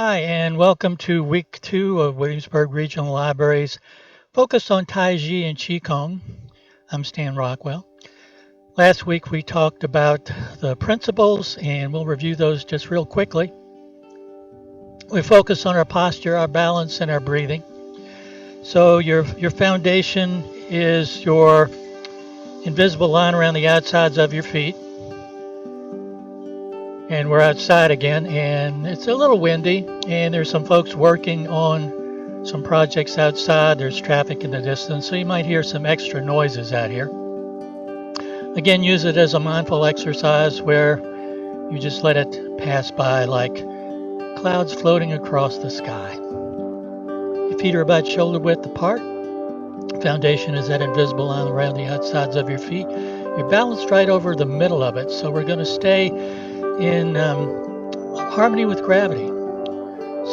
Hi, and welcome to week 2 of Williamsburg Regional Library's focus on Taiji and Qigong. I'm Stan Rockwell. Last week we talked about the principles, and we'll review those just real quickly. We focus on our posture, our balance, and our breathing. So your foundation is your invisible line around the outsides of your feet. And we're outside again, and it's a little windy, and there's some folks working on some projects outside. There's traffic in the distance, so you might hear some extra noises out here. Again, use it as a mindful exercise where you just let it pass by like clouds floating across the sky. Your feet are about shoulder width apart. Foundation is that invisible line around the outsides of your feet. You're balanced right over the middle of it, so we're going to stay in harmony with gravity.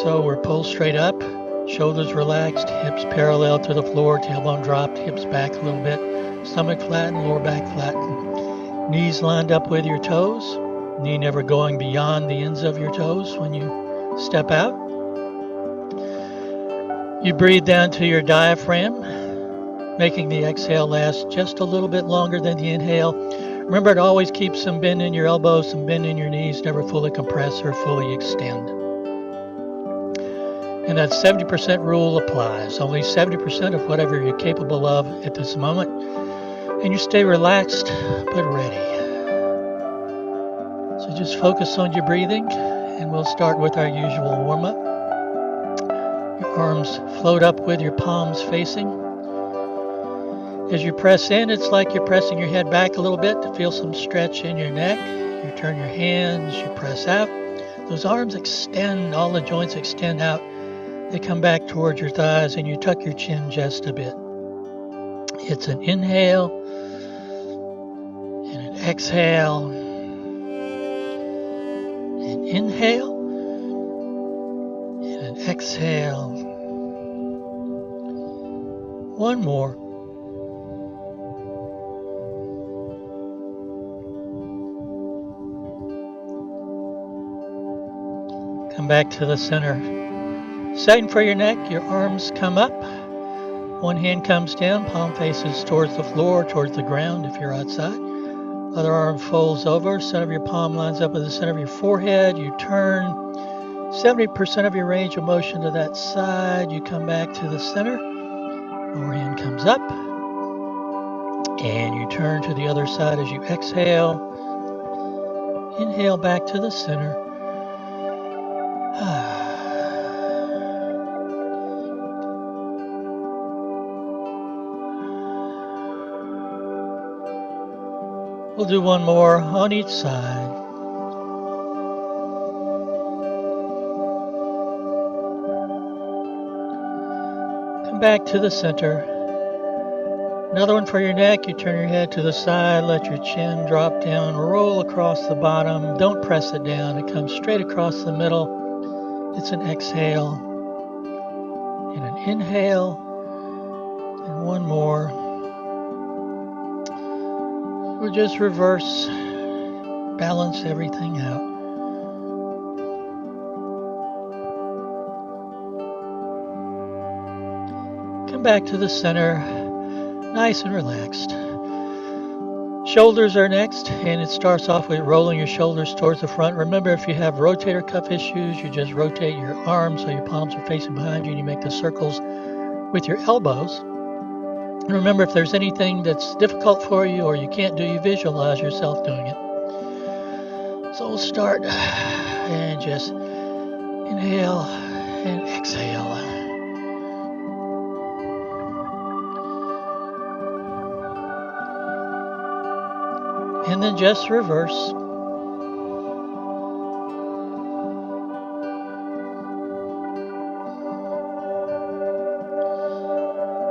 So we're pulled straight up, shoulders relaxed, hips parallel to the floor, tailbone dropped, hips back a little bit, stomach flattened, lower back flattened, knees lined up with your toes, knee never going beyond the ends of your toes when you step out. You breathe down to your diaphragm, making the exhale last just a little bit longer than the inhale. Remember to always keep some bend in your elbows, some bend in your knees, never fully compress or fully extend. And that 70% rule applies. Only 70% of whatever you're capable of at this moment. And you stay relaxed but ready. So just focus on your breathing, and we'll start with our usual warm-up. Your arms float up with your palms facing. As you press in, it's like you're pressing your head back a little bit to feel some stretch in your neck. You turn your hands, you press out. Those arms extend, all the joints extend out. They come back towards your thighs, and you tuck your chin just a bit. It's an inhale and an exhale. An inhale and an exhale. One more. Come back to the center. Setting for your neck, your arms come up. One hand comes down, palm faces towards the floor, towards the ground if you're outside. Other arm folds over, center of your palm lines up with the center of your forehead. You turn 70% of your range of motion to that side. You come back to the center. Lower hand comes up. And you turn to the other side as you exhale. Inhale back to the center. We'll do one more on each side. Come back to the center. Another one for your neck. You turn your head to the side, let your chin drop down, roll across the bottom. Don't press it down. It comes straight across the middle. It's an exhale and an inhale. And one more. We'll just reverse, balance everything out. Come back to the center, nice and relaxed. Shoulders are next, and it starts off with rolling your shoulders towards the front. Remember, if you have rotator cuff issues, you just rotate your arms so your palms are facing behind you, and you make the circles with your elbows. And remember, if there's anything that's difficult for you or you can't do, you visualize yourself doing it. So we'll start and just inhale and exhale. And then just reverse.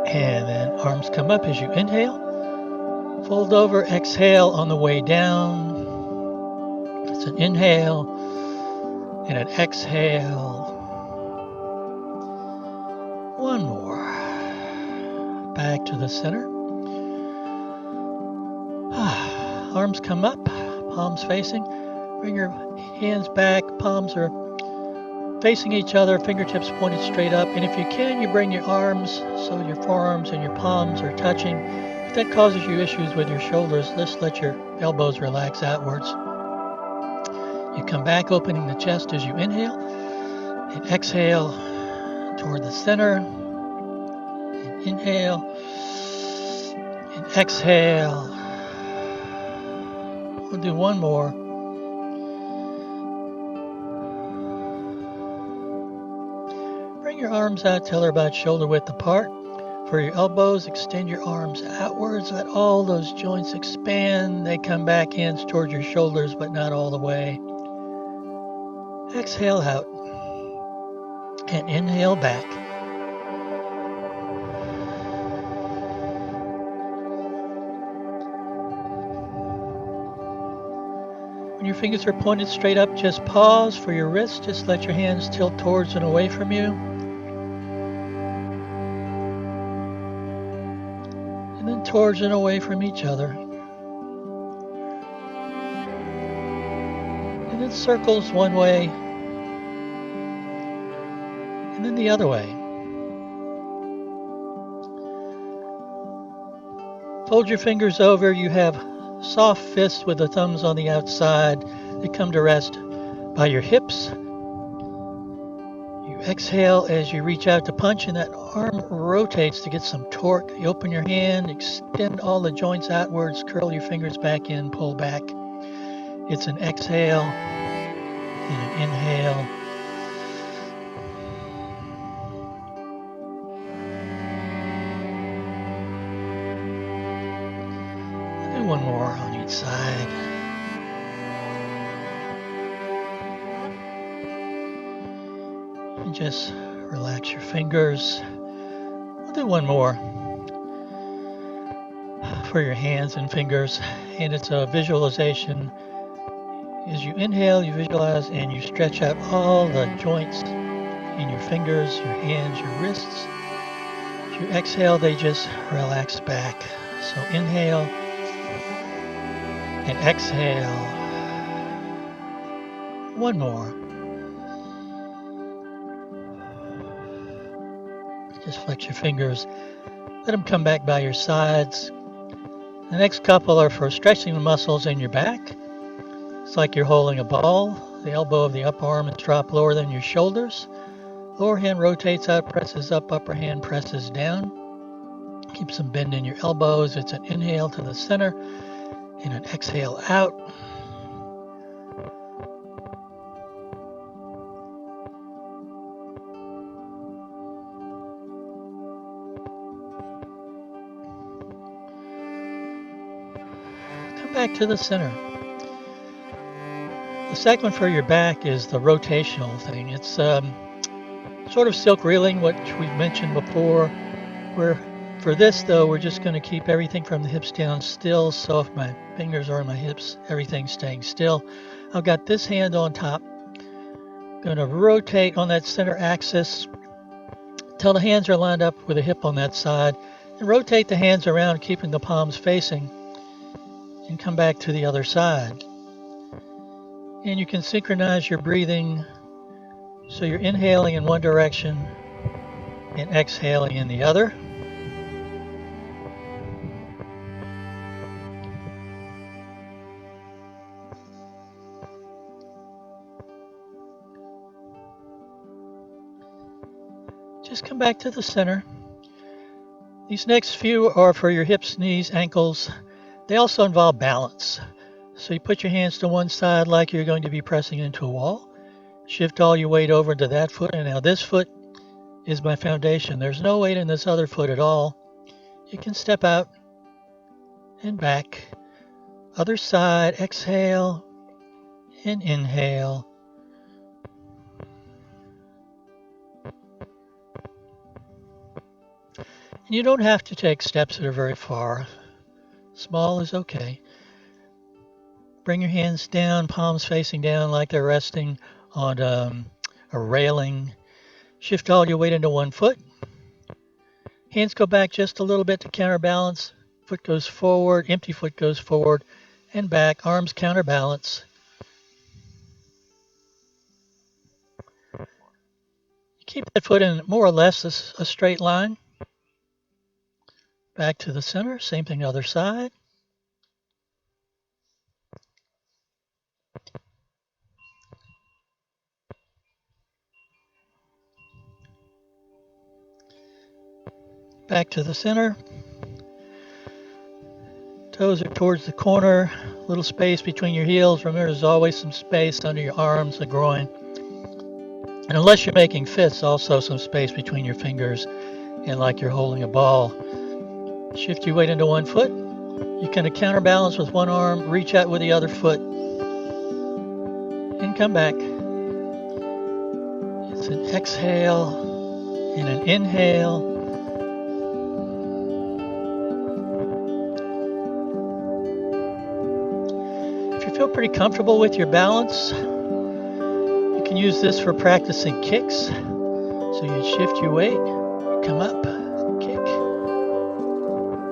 And then arms come up as you inhale. Fold over, exhale on the way down. It's an inhale and an exhale. One more. Back to the center. Arms come up, palms facing. Bring your hands back, palms are facing each other, fingertips pointed straight up. And if you can, you bring your arms so your forearms and your palms are touching. If that causes you issues with your shoulders, just let your elbows relax outwards. You come back, opening the chest as you inhale, and exhale toward the center. And inhale, and exhale. We'll do one more. Bring your arms out till they're about shoulder width apart. For your elbows, extend your arms outwards. Let all those joints expand. They come back in towards your shoulders, but not all the way. Exhale out. And inhale back. When your fingers are pointed straight up, just pause for your wrist. Just let your hands tilt towards and away from you. And then towards and away from each other. And then circles one way. And then the other way. Fold your fingers over. You have soft fists with the thumbs on the outside. They come to rest by your hips. You exhale as you reach out to punch, and that arm rotates to get some torque. You open your hand, extend all the joints outwards, curl your fingers back in, pull back. It's an exhale and an inhale. I'll do one more on each side. And just relax your fingers. We'll do one more for your hands and fingers, and it's a visualization. As you inhale, you visualize and you stretch out all the joints in your fingers, your hands, your wrists. As you exhale, they just relax back. So inhale and exhale. One more. Just flex your fingers. Let them come back by your sides. The next couple are for stretching the muscles in your back. It's like you're holding a ball. The elbow of the upper arm is dropped lower than your shoulders. Lower hand rotates out, presses up, upper hand presses down. Keep some bend in your elbows. It's an inhale to the center and an exhale out. Come back to the center. The second one for your back is the rotational thing. It's sort of silk reeling, which we've mentioned before. Where for this though, we're just going to keep everything from the hips down still. So if my fingers are on my hips, everything's staying still. I've got this hand on top. Going to rotate on that center axis till the hands are lined up with a hip on that side, and rotate the hands around, keeping the palms facing, and come back to the other side. And you can synchronize your breathing, so you're inhaling in one direction and exhaling in the other. Just come back to the center. These next few are for your hips, knees, ankles. They also involve balance. So you put your hands to one side like you're going to be pressing into a wall. Shift all your weight over to that foot, and now this foot is my foundation. There's no weight in this other foot at all. You can step out and back. Other side, exhale and inhale. And you don't have to take steps that are very far. Small is okay. Bring your hands down, palms facing down like they're resting on a railing. Shift all your weight into one foot. Hands go back just a little bit to counterbalance. Foot goes forward, empty foot goes forward and back. Arms counterbalance. Keep that foot in more or less a straight line. Back to the center, same thing other side. Back to the center. Toes are towards the corner, little space between your heels. Remember, there's always some space under your arms, the groin. And unless you're making fists, also some space between your fingers and like you're holding a ball. Shift your weight into one foot. You can counterbalance with one arm, reach out with the other foot, and come back. It's an exhale and an inhale. If you feel pretty comfortable with your balance, you can use this for practicing kicks. So you shift your weight, come up, kick,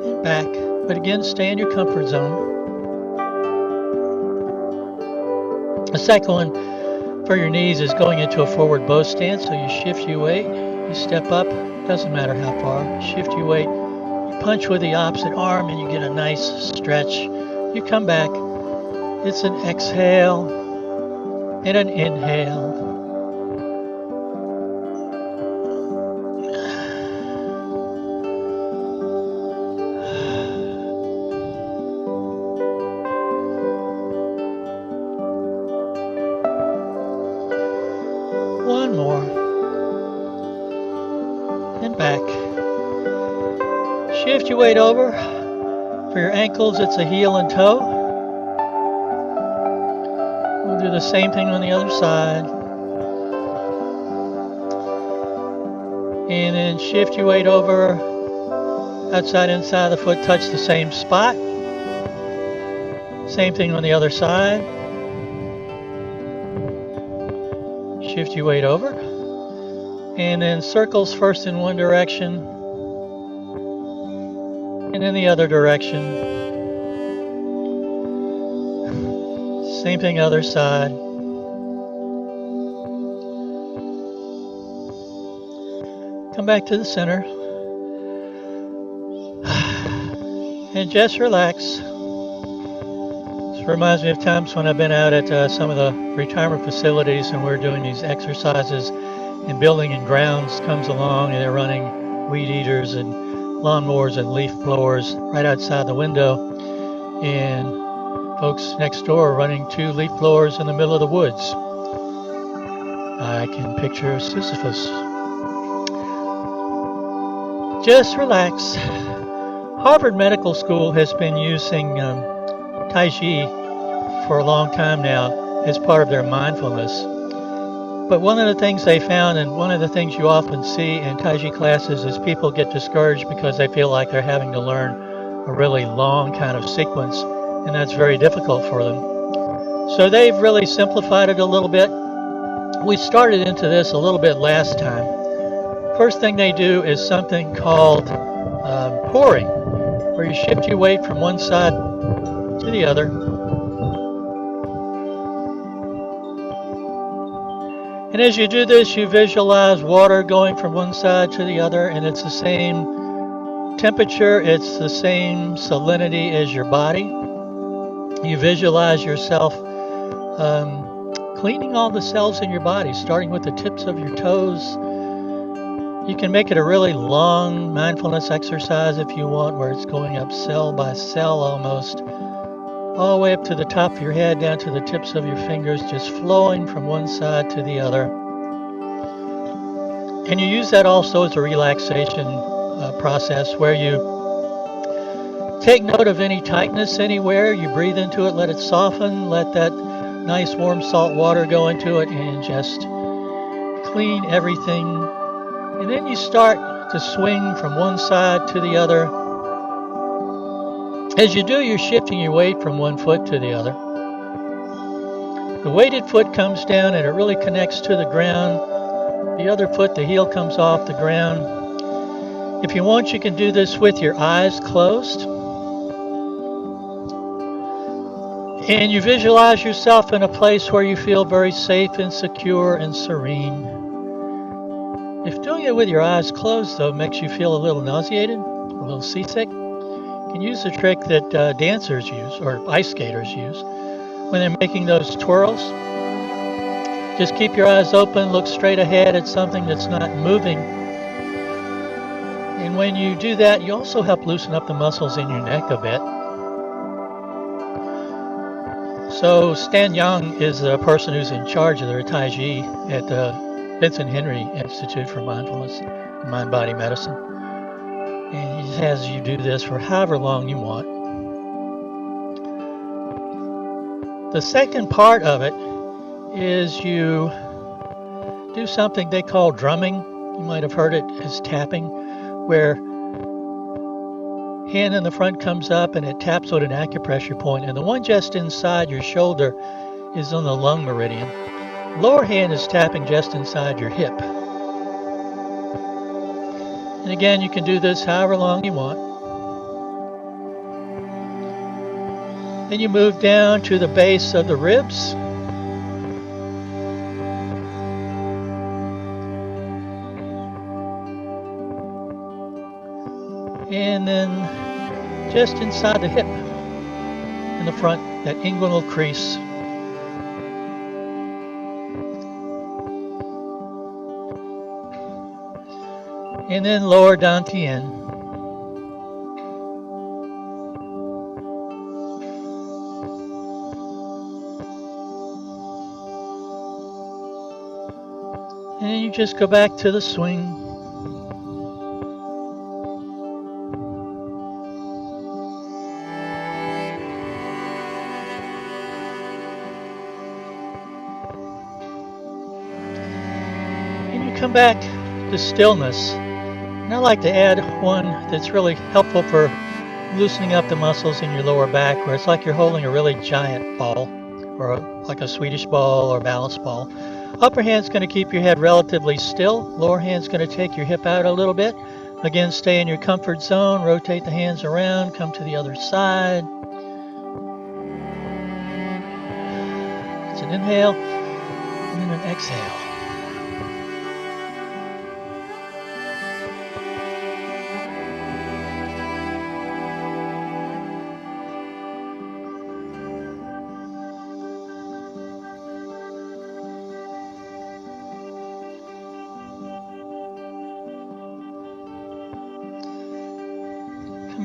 and back. But again, stay in your comfort zone. The second one for your knees is going into a forward bow stance. So you shift your weight, you step up, doesn't matter how far, shift your weight, you punch with the opposite arm and you get a nice stretch. You come back, it's an exhale and an inhale. One more. And back. Shift your weight over. For your ankles, it's a heel and toe. We'll do the same thing on the other side. And then shift your weight over. Outside, inside of the foot, touch the same spot. Same thing on the other side. Shift your weight over. And then circles first in one direction. And in the other direction. Same thing other side. Come back to the center. And just relax. This reminds me of times when I've been out at some of the retirement facilities and we're doing these exercises and building and grounds comes along and they're running weed eaters and lawnmowers and leaf blowers right outside the window. And folks next door are running 2 leaf blowers in the middle of the woods. I can picture Sisyphus. Just relax. Harvard Medical School has been using Taiji for a long time now as part of their mindfulness. But one of the things they found, and one of the things you often see in Taiji classes, is people get discouraged because they feel like they're having to learn a really long kind of sequence, and that's very difficult for them. So they've really simplified it a little bit. We started into this a little bit last time. First thing they do is something called pouring, where you shift your weight from one side to the other. And as you do this, you visualize water going from one side to the other, and it's the same temperature, it's the same salinity as your body. You visualize yourself cleaning all the cells in your body, starting with the tips of your toes. You can make it a really long mindfulness exercise if you want, where it's going up cell by cell almost, all the way up to the top of your head, down to the tips of your fingers, just flowing from one side to the other. And you use that also as a relaxation process, where you take note of any tightness anywhere, you breathe into it, let it soften, let that nice warm salt water go into it, and just clean everything. And then you start to swing from one side to the other. As you do, you're shifting your weight from one foot to the other. The weighted foot comes down and it really connects to the ground. The other foot, the heel, comes off the ground. If you want, you can do this with your eyes closed. And you visualize yourself in a place where you feel very safe and secure and serene. Doing it with your eyes closed, though, makes you feel a little nauseated, a little seasick. You can use the trick that dancers use, or ice skaters use, when they're making those twirls. Just keep your eyes open, look straight ahead at something that's not moving. And when you do that, you also help loosen up the muscles in your neck a bit. So Stan Yang is the person who's in charge of the Taiji at the Vincent Henry Institute for Mindfulness and Mind-Body Medicine. And he has you do this for however long you want. The second part of it is you do something they call drumming. You might have heard it as tapping, where hand in the front comes up and it taps on an acupressure point, and the one just inside your shoulder is on the lung meridian. Lower hand is tapping just inside your hip. And again, you can do this however long you want. Then you move down to the base of the ribs. And then just inside the hip in the front, that inguinal crease. And then lower dantian. And then you just go back to the swing. And you come back to stillness. And I like to add one that's really helpful for loosening up the muscles in your lower back, where it's like you're holding a really giant ball, or like a Swedish ball or balance ball. Upper hand's going to keep your head relatively still. Lower hand's going to take your hip out a little bit. Again, stay in your comfort zone. Rotate the hands around. Come to the other side. It's an inhale and then an exhale.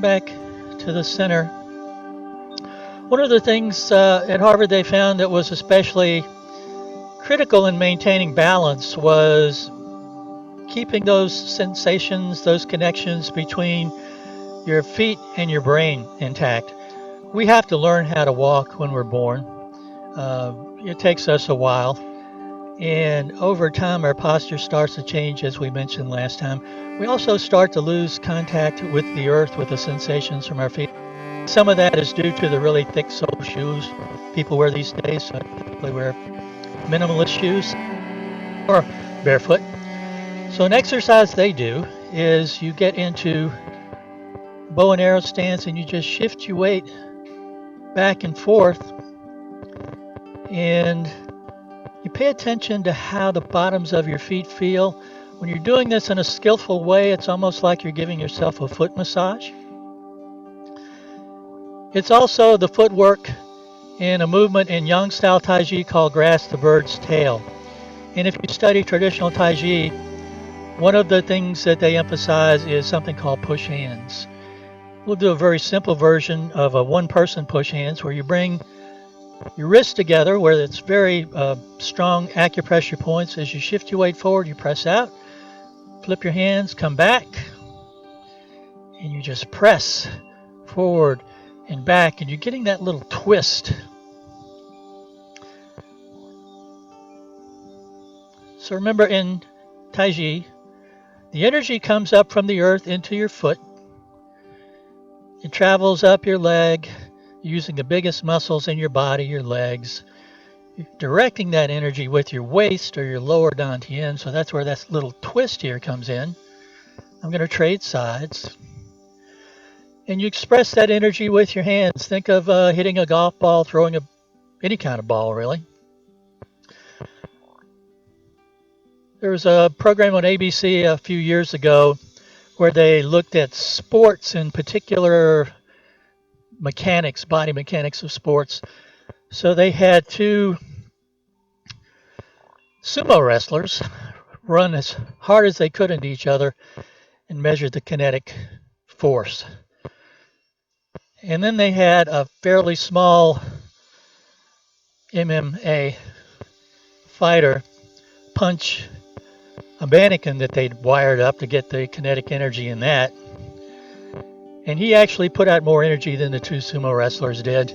Back to the center. One of the things at Harvard they found that was especially critical in maintaining balance was keeping those sensations, those connections between your feet and your brain intact. We have to learn how to walk when we're born. It takes us a while. And over time, our posture starts to change, as we mentioned last time. We also start to lose contact with the earth, with the sensations from our feet. Some of that is due to the really thick sole shoes people wear these days. So they wear minimalist shoes or barefoot. So an exercise they do is you get into bow and arrow stance and you just shift your weight back and forth, and you pay attention to how the bottoms of your feet feel. When you're doing this in a skillful way, it's almost like you're giving yourself a foot massage. It's also the footwork in a movement in Yang style Taiji called grasp the bird's tail. And if you study traditional Taiji, one of the things that they emphasize is something called push hands. We'll do a very simple version of a one-person push hands, where you bring your wrists together, where it's very strong acupressure points. As you shift your weight forward, you press out, flip your hands, come back, and you just press forward and back, and you're getting that little twist. So remember, in Taiji, the energy comes up from the earth into your foot. It travels up your leg, using the biggest muscles in your body, your legs. You're directing that energy with your waist or your lower dantian, so that's where that little twist here comes in. I'm going to trade sides. And you express that energy with your hands. Think of hitting a golf ball, throwing any kind of ball, really. There was a program on ABC a few years ago where they looked at sports, in particular mechanics, body mechanics of sports. So they had two sumo wrestlers run as hard as they could into each other and measured the kinetic force. And then they had a fairly small MMA fighter punch a mannequin that they'd wired up to get the kinetic energy in that. And he actually put out more energy than the two sumo wrestlers did.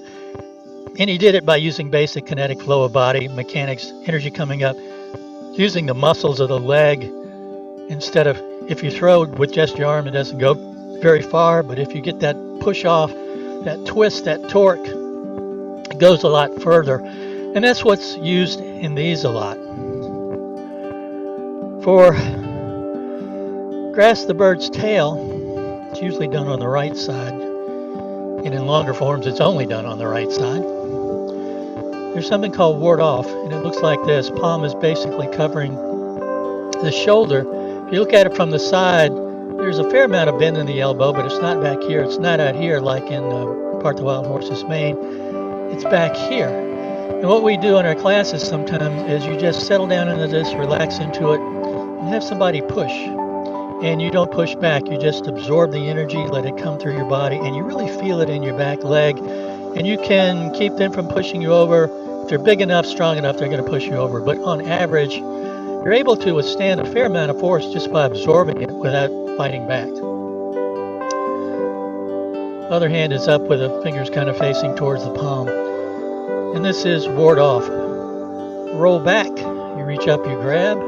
And he did it by using basic kinetic flow of body mechanics, energy coming up, using the muscles of the leg instead of, if you throw with just your arm, it doesn't go very far. But if you get that push off, that twist, that torque, it goes a lot further. And that's what's used in these a lot. For grasp the bird's tail, it's usually done on the right side. And in longer forms, it's only done on the right side. There's something called ward off, and it looks like this. Palm is basically covering the shoulder. If you look at it from the side, there's a fair amount of bend in the elbow, but it's not back here. It's not out here like in Part the Wild Horse's mane. It's back here. And what we do in our classes sometimes is you just settle down into this, relax into it, and have somebody push. And you don't push back. You just absorb the energy, let it come through your body, and you really feel it in your back leg. And you can keep them from pushing you over. If they're big enough, strong enough, they're going to push you over. But on average, you're able to withstand a fair amount of force just by absorbing it without fighting back. Other hand is up with the fingers kind of facing towards the palm. And this is ward off. Roll back. You reach up, you grab.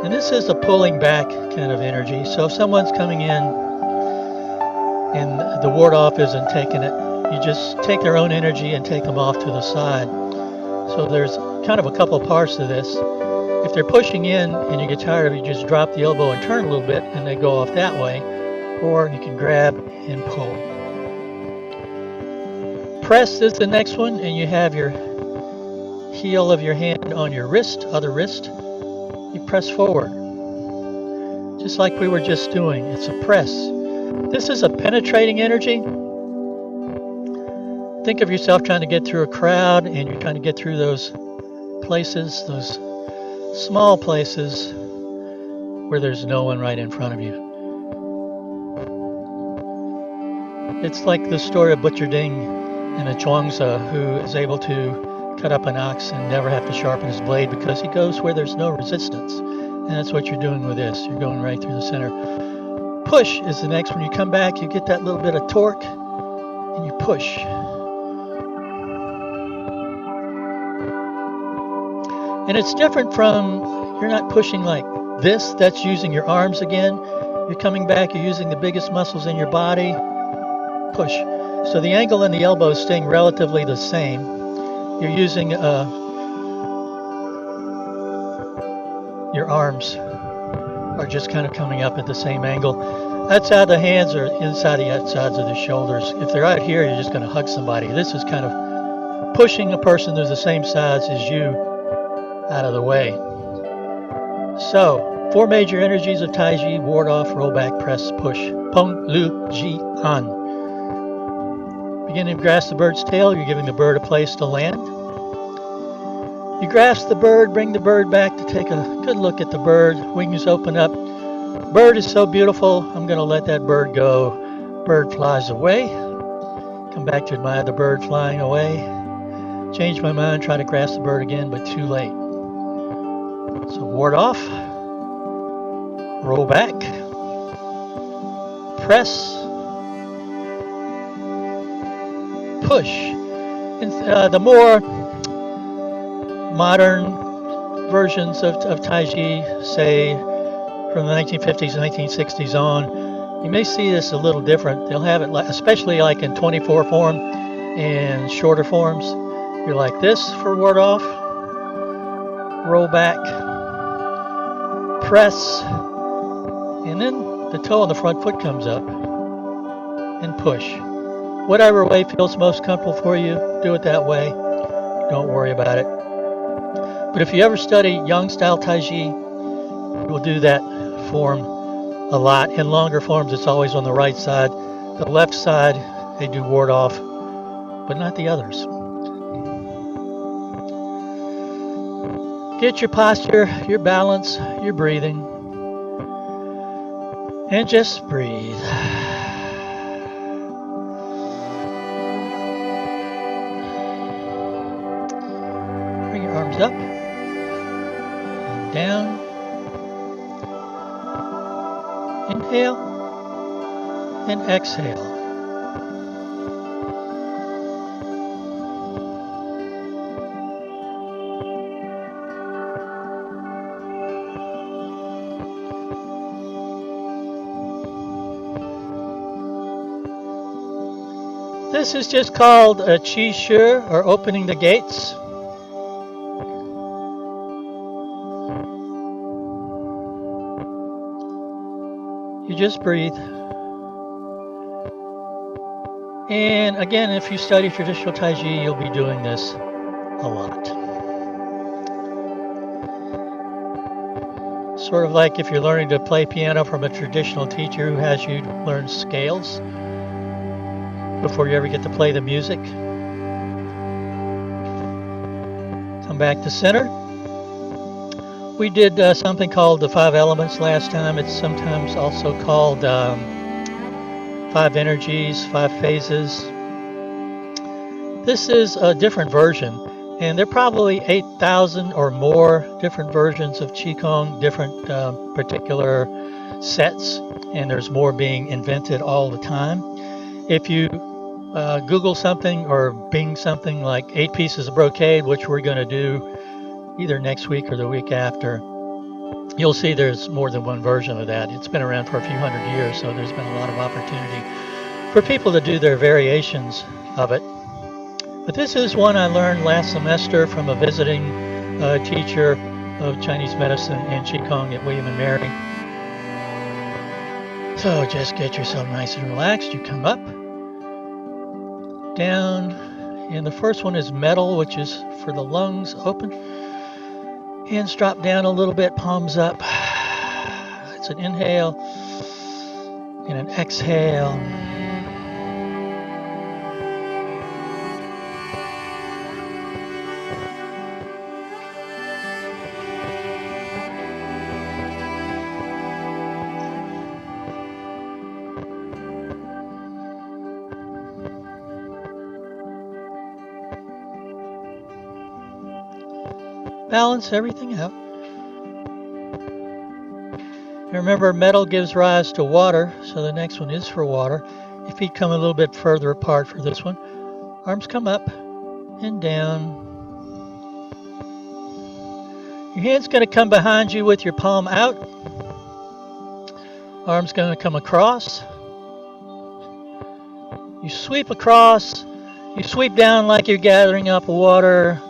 And this is a pulling back kind of energy. So if someone's coming in and the ward off isn't taking it, you just take their own energy and take them off to the side. So there's kind of a couple parts to this. If they're pushing in and you get tired of it, you just drop the elbow and turn a little bit and they go off that way. Or you can grab and pull. Press is the next one, and you have your heel of your hand on your wrist, other wrist. You press forward, just like we were just doing. It's a press. This is a penetrating energy. Think of yourself trying to get through a crowd, and you're trying to get through those places, those small places where there's no one right in front of you. It's like the story of Butcher Ding and a Chuangzi who is able to cut up an ox and never have to sharpen his blade because he goes where there's no resistance. And that's what you're doing with this. You're going right through the center. Push is the next one. You come back, you get that little bit of torque, and you push. And it's different from, you're not pushing like this. That's using your arms again. You're coming back, you're using the biggest muscles in your body. Push. So the angle and the elbow is staying relatively the same. You're using your arms are just kind of coming up at the same angle. Outside the hands are inside the outsides of the shoulders. If they're out here, you're just going to hug somebody. This is kind of pushing a person who's the same size as you out of the way. So, 4 major energies of Taiji: ward off, roll back, press, push. Peng, Lu, Ji, An. Beginning to grasp the bird's tail, you're giving the bird a place to land. You grasp the bird, bring the bird back to take a good look at the bird. Wings open up. Bird is so beautiful, I'm going to let that bird go. Bird flies away. Come back to admire the bird flying away. Change my mind, try to grasp the bird again, but too late. So ward off. Roll back. Press. Push. And, the more modern versions of Taiji, say from the 1950s and 1960s on, you may see this a little different. They'll have it, especially like in 24 form and shorter forms. You're like this for ward off, roll back, press, and then the toe on the front foot comes up and push. Whatever way feels most comfortable for you, do it that way. Don't worry about it. But if you ever study Yang style Taiji, We'll do that form a lot. In longer forms, it's always on the right side. The left side, they do ward off, but not the others. Get your posture, your balance, your breathing, and just breathe. Bring your arms up and down. Inhale and exhale. This is just called a Qi Shi, or opening the gates. You just breathe. And again, if you study traditional Taiji, you'll be doing this a lot. Sort of like if you're learning to play piano from a traditional teacher who has you learn scales before you ever get to play the music. Come back to center. We did something called the 5 elements last time. It's sometimes also called 5 energies, 5 phases. This is a different version, and there are probably 8,000 or more different versions of Qigong, different particular sets, and there's more being invented all the time. If you Google something or Bing something like 8 pieces of brocade, which we're going to do either next week or the week after, you'll see there's more than one version of that. It's been around for a few hundred years, so there's been a lot of opportunity for people to do their variations of it. But this is one I learned last semester from a visiting teacher of Chinese medicine and Qigong at William & Mary. So just get yourself nice and relaxed. You come up, down, and the first one is metal, which is for the lungs, open. Hands drop down a little bit, palms up. It's an inhale and an exhale. Balance everything out. And remember, metal gives rise to water, so the next one is for water. Your feet come a little bit further apart for this one. Arms come up and down. Your hand's going to come behind you with your palm out. Arm's going to come across. You sweep across. You sweep down like you're gathering up water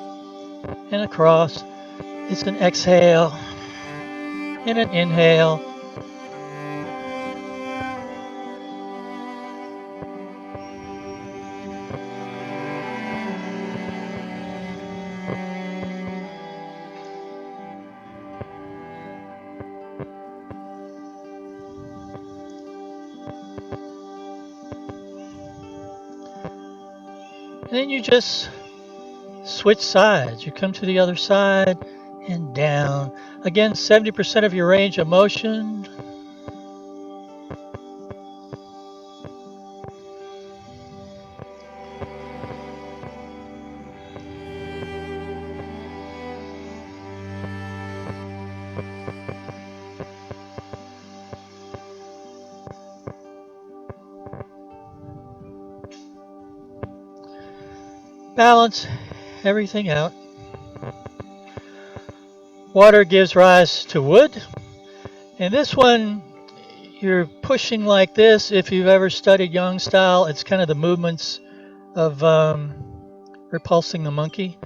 and across. It's an exhale and an inhale. And then you just switch sides. You come to the other side and down. Again, 70% of your range of motion. Balance everything out. Water gives rise to wood. And this one, you're pushing like this. If you've ever studied Yang style, it's kind of the movements of repulsing the monkey.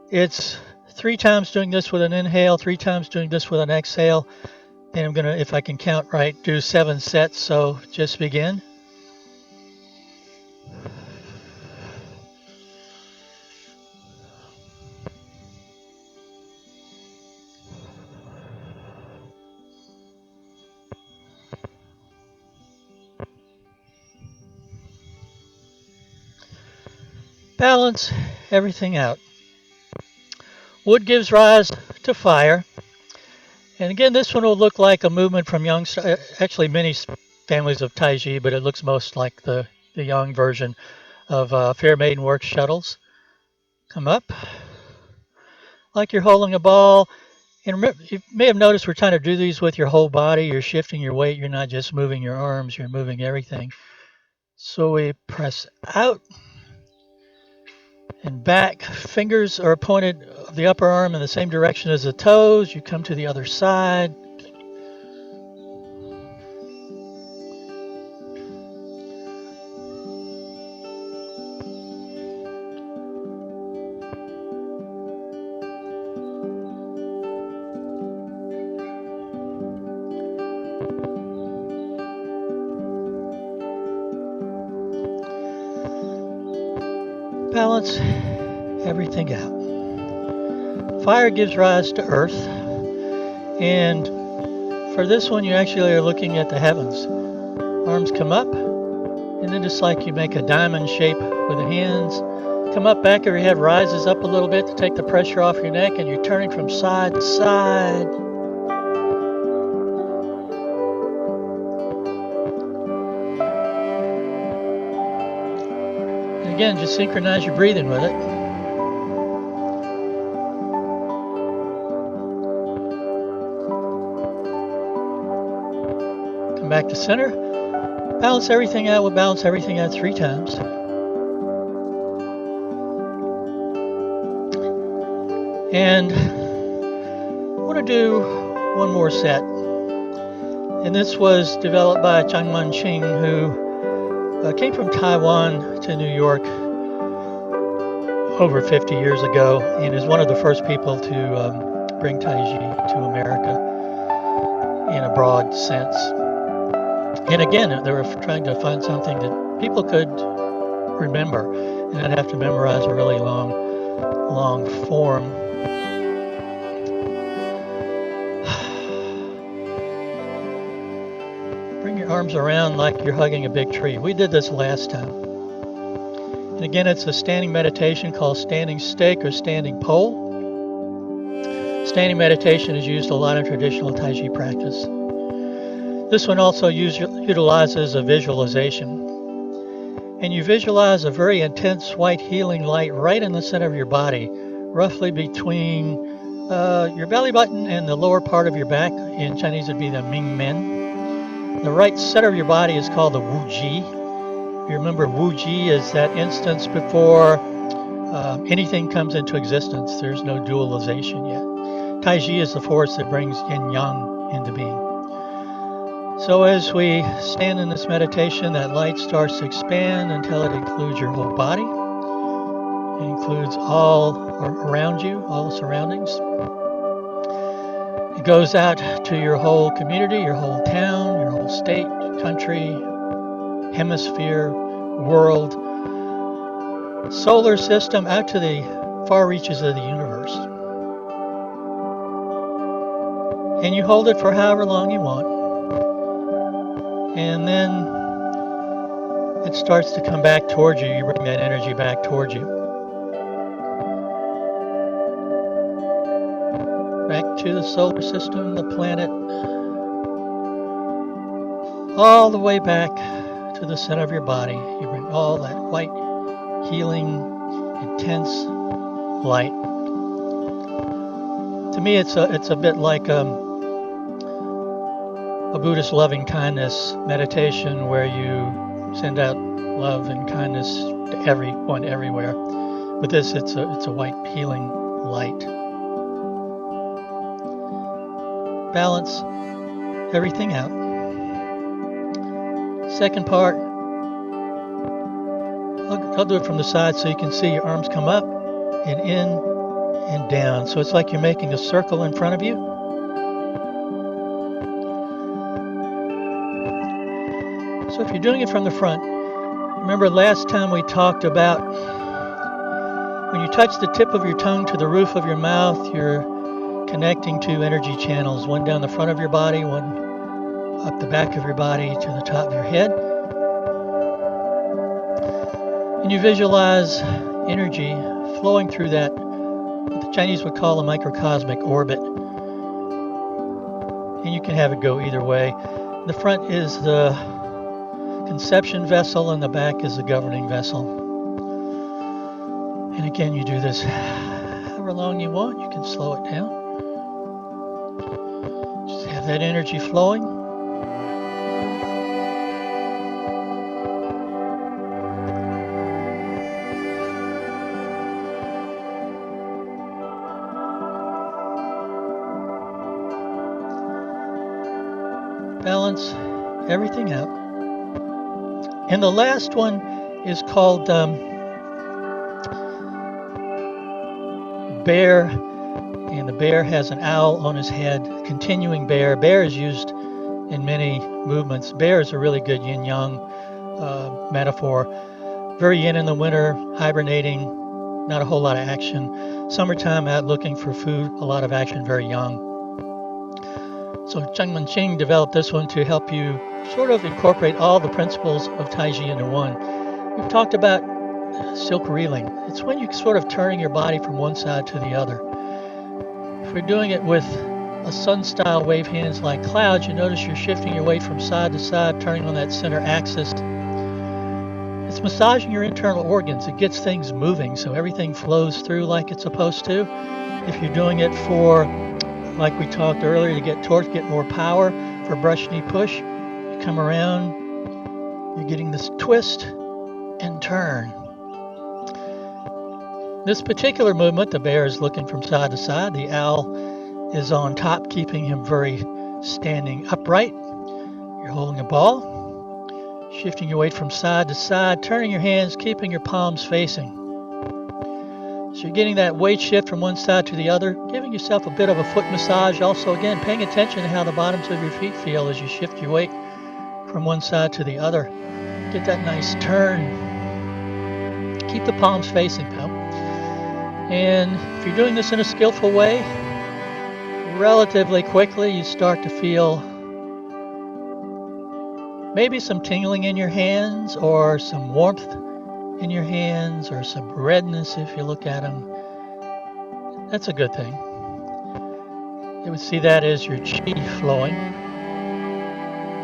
It's 3 times doing this with an inhale, 3 times doing this with an exhale. And I'm going to, if I can count right, do 7 sets. So just begin. Balance everything out. Wood gives rise to fire. And again, this one will look like a movement from Yang, actually many families of Taiji, but it looks most like the Yang version of Fair Maiden Works shuttles. Come up like you're holding a ball. And remember, you may have noticed we're trying to do these with your whole body. You're shifting your weight. You're not just moving your arms. You're moving everything. So we press out and back. Fingers are pointed of the upper arm in the same direction as the toes. You come to the other side. Balance everything out. Fire gives rise to earth. And for this one, you actually are looking at the heavens. Arms come up, and then just like you make a diamond shape with the hands, come up, back of your head rises up a little bit to take the pressure off your neck, and you're turning from side to side. And again, just synchronize your breathing with it. Come back to center. Balance everything out. We'll balance everything out 3 times. And I want to do one more set. And this was developed by Changman Ching, who came from Taiwan to New York over 50 years ago and is one of the first people to bring Taiji to America in a broad sense. And again, they were trying to find something that people could remember and not have to memorize a really long form. Bring your arms around like you're hugging a big tree. We did this last time. And again, it's a standing meditation called standing stake or standing pole. Standing meditation is used a lot in traditional Taiji practice. This one also utilizes a visualization. And you visualize a very intense white healing light right in the center of your body, roughly between your belly button and the lower part of your back. In Chinese, it'd be the Ming Men. The right center of your body is called the Wu Ji. You remember Wu Ji is that instance before anything comes into existence. There's no dualization yet. Taiji is the force that brings yin yang into being. So as we stand in this meditation, that light starts to expand until it includes your whole body. It includes all around you, all the surroundings. It goes out to your whole community, your whole town, your whole state, country, hemisphere, world, solar system, out to the far reaches of the universe. And you hold it for however long you want. And then it starts to come back towards you. You bring that energy back towards you. Back to the solar system, the planet, all the way back to the center of your body. You bring all that white, healing, intense light. To me, it's a bit like a Buddhist loving kindness meditation where you send out love and kindness to everyone, everywhere. With this, it's a white healing light. Balance everything out. Second part, I'll do it from the side so you can see your arms come up and in and down. So it's like you're making a circle in front of you. So if you're doing it from the front, remember last time we talked about when you touch the tip of your tongue to the roof of your mouth, you're connecting two energy channels, one down the front of your body, one up the back of your body to the top of your head. And you visualize energy flowing through that, what the Chinese would call a microcosmic orbit. And you can have it go either way. The front is the conception vessel and the back is the governing vessel. And again, you do this however long you want. You can slow it down. Just have that energy flowing. Balance everything out. And the last one is called bear, and the bear has an owl on his head. Continuing bear. Bear is used in many movements. Bear is a really good yin-yang metaphor. Very yin in the winter, hibernating, not a whole lot of action. Summertime, out looking for food, a lot of action, very young. So Cheng Man-ching developed this one to help you sort of incorporate all the principles of Taiji into one. We've talked about silk reeling. It's when you're sort of turning your body from one side to the other. If we're doing it with a sun-style wave hands like clouds, you notice you're shifting your weight from side to side, turning on that center axis. It's massaging your internal organs. It gets things moving so everything flows through like it's supposed to. If you're doing it for, like we talked earlier, to get torque, get more power, for brush knee push, you come around, you're getting this twist and turn. This particular movement, the bear is looking from side to side. The owl is on top, keeping him very standing upright. You're holding a ball, shifting your weight from side to side, turning your hands, keeping your palms facing. So you're getting that weight shift from one side to the other, giving yourself a bit of a foot massage. Also, again, paying attention to how the bottoms of your feet feel as you shift your weight from one side to the other. Get that nice turn. Keep the palms facing, pal. And if you're doing this in a skillful way, relatively quickly you start to feel maybe some tingling in your hands or some warmth in your hands or some redness if you look at them. That's a good thing. You would see that as your chi flowing.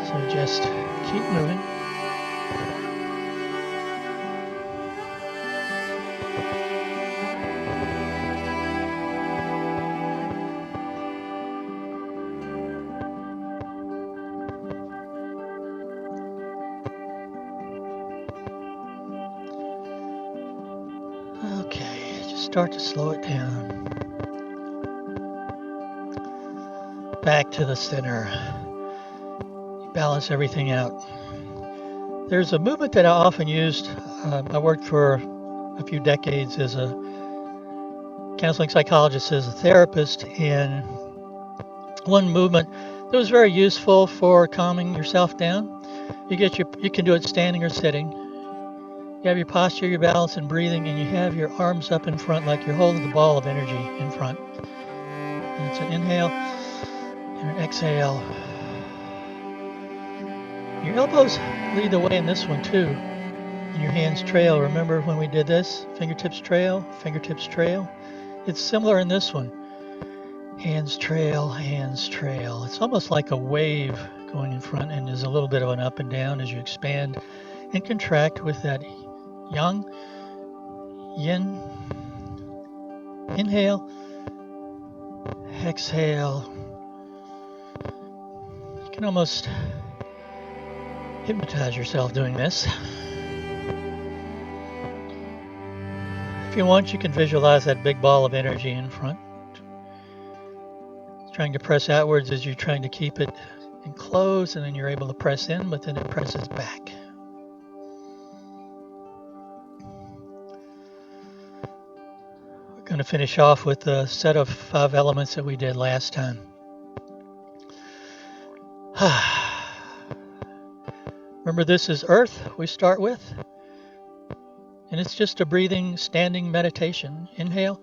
So just keep moving. Okay, just start to slow it down. Back to the center. You balance everything out. There's a movement that I often used. I worked for a few decades as a counseling psychologist, as a therapist, and one movement that was very useful for calming yourself down. You can do it standing or sitting. You have your posture, your balance, and breathing, and you have your arms up in front like you're holding the ball of energy in front. And it's an inhale and an exhale. Your elbows lead the way in this one too. And your hands trail. Remember when we did this? Fingertips trail, fingertips trail. It's similar in this one. Hands trail, hands trail. It's almost like a wave going in front, and there's a little bit of an up and down as you expand and contract with that yang, yin. Inhale, exhale. You can almost hypnotize yourself doing this. If you want, you can visualize that big ball of energy in front. It's trying to press outwards as you're trying to keep it enclosed, and then you're able to press in, but then it presses back. We're going to finish off with a set of 5 elements that we did last time. Remember, this is Earth we start with, and it's just a breathing, standing meditation. Inhale,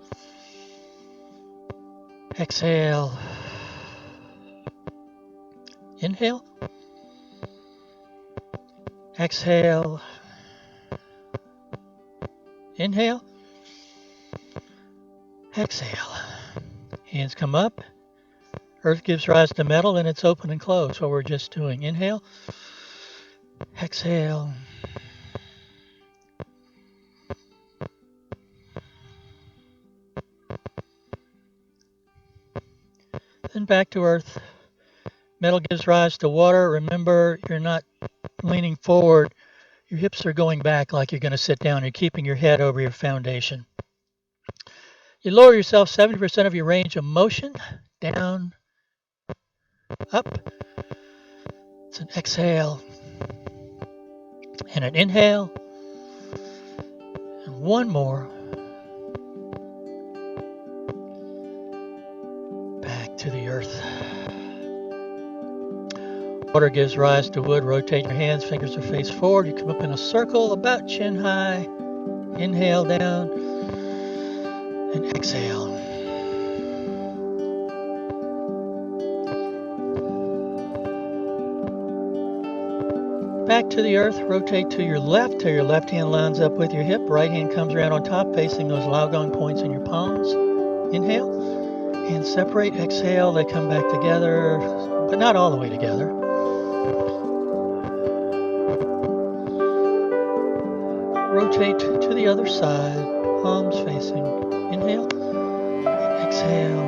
exhale, inhale, exhale, inhale, Exhale. Hands come up. Earth gives rise to metal and it's open and closed. What we're just doing. Inhale. Exhale. Then back to earth. Metal gives rise to water. Remember, you're not leaning forward. Your hips are going back like you're going to sit down. You're keeping your head over your foundation. You lower yourself 70% of your range of motion. Down, up. It's an exhale and an inhale. And one more. Back to the earth. Water gives rise to wood. Rotate your hands, fingers are face forward. You come up in a circle about chin high. Inhale down and exhale. Back to the earth. Rotate to your left till your left hand lines up with your hip. Right hand comes around on top, facing those Laogong points in your palms. Inhale. Hands separate. Exhale. They come back together, but not all the way together. Rotate to the other side, palms facing. Inhale, exhale.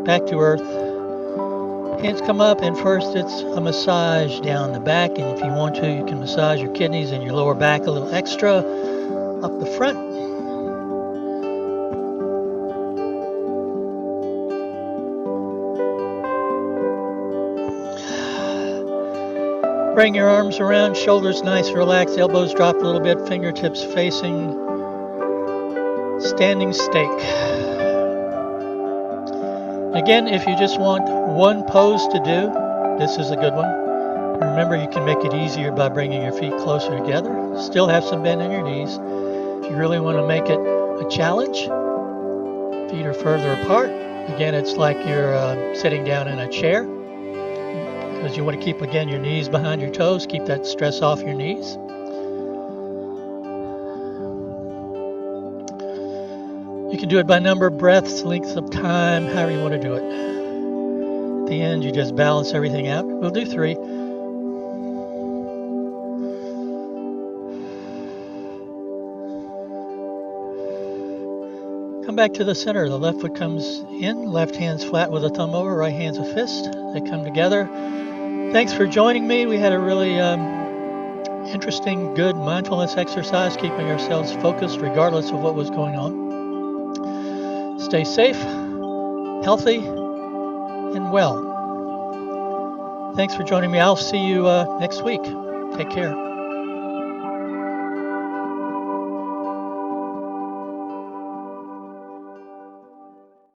Back to earth. Hands come up, and first it's a massage down the back, and if you want to, you can massage your kidneys and your lower back a little extra up the front. Bring your arms around, shoulders nice and relaxed, elbows drop a little bit, fingertips facing standing stake. Again, if you just want one pose to do, this is a good one. Remember, you can make it easier by bringing your feet closer together. Still have some bend in your knees. If you really want to make it a challenge, feet are further apart. Again, it's like you're sitting down in a chair, because you want to keep, again, your knees behind your toes, keep that stress off your knees. You can do it by number of breaths, lengths of time, however you want to do it. At the end, you just balance everything out. We'll do 3. Come back to the center. The left foot comes in, left hand's flat with a thumb over, right hand's a fist. They come together. Thanks for joining me. We had a really interesting, good mindfulness exercise, keeping ourselves focused regardless of what was going on. Stay safe, healthy, and well. Thanks for joining me. I'll see you next week. Take care.